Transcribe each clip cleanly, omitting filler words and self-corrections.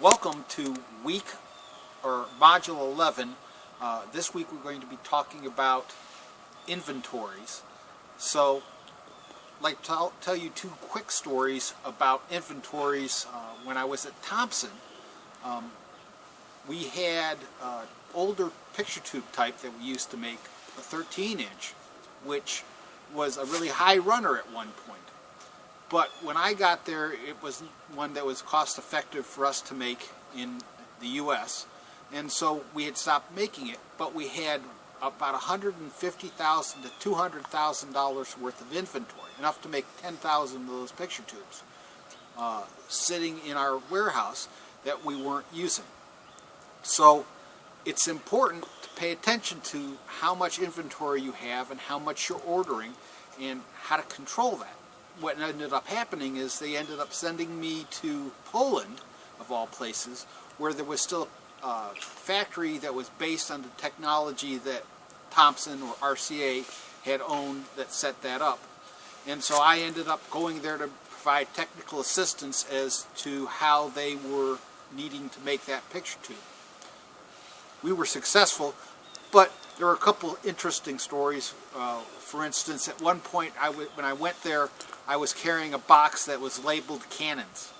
Welcome to week or module 11. This week we're going to be talking about inventories. So I'd like to tell you two quick stories about inventories. When I was at Thompson, we had older picture tube type that we used to make, a 13-inch, which was a really high runner at one point. But when I got there, it was one that was cost effective for us to make in the U.S. And so we had stopped making it, but we had about $150,000 to $200,000 worth of inventory, enough to make 10,000 of those picture tubes sitting in our warehouse that we weren't using. So it's important to pay attention to how much inventory you have and how much you're ordering and how to control that. What ended up happening is they ended up sending me to Poland, of all places, where there was still a factory that was based on the technology that Thompson or RCA had owned that set that up. And so I ended up going there to provide technical assistance as to how they were needing to make that picture tube. We were successful, but there were a couple interesting stories. For instance, at one point when I went there, I was carrying a box that was labeled cannons,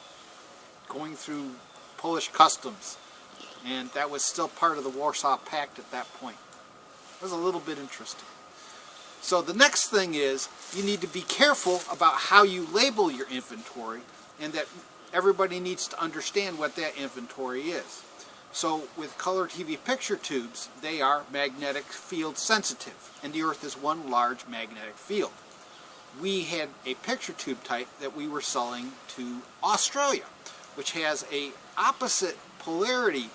going through Polish customs, and that was still part of the Warsaw Pact at that point. It was a little bit interesting. So the next thing is, you need to be careful about how you label your inventory, and that everybody needs to understand what that inventory is. So with color TV picture tubes, they are magnetic field sensitive, and the Earth is one large magnetic field. We had a picture tube type that we were selling to Australia, which has a opposite polarity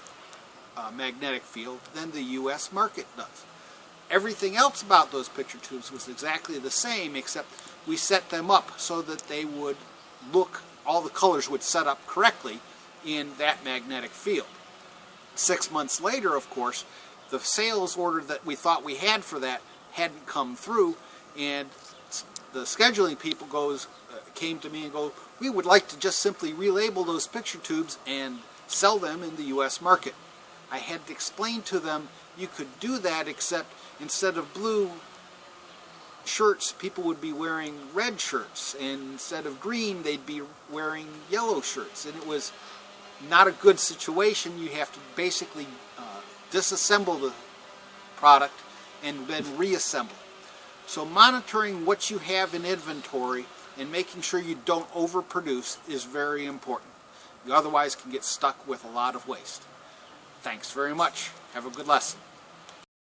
magnetic field than the U.S. market does. Everything else about those picture tubes was exactly the same, except we set them up so that they would look, all the colors would set up correctly in that magnetic field. 6 months later, of course, the sales order that we thought we had for that hadn't come through, and the scheduling people came to me and go, we would like to just simply relabel those picture tubes and sell them in the U.S. market. I had to explain to them you could do that, except instead of blue shirts, people would be wearing red shirts, and instead of green, they'd be wearing yellow shirts, and it was not a good situation. You have to basically disassemble the product and then reassemble it. So monitoring what you have in inventory and making sure you don't overproduce is very important. You otherwise can get stuck with a lot of waste. Thanks very much. Have a good lesson.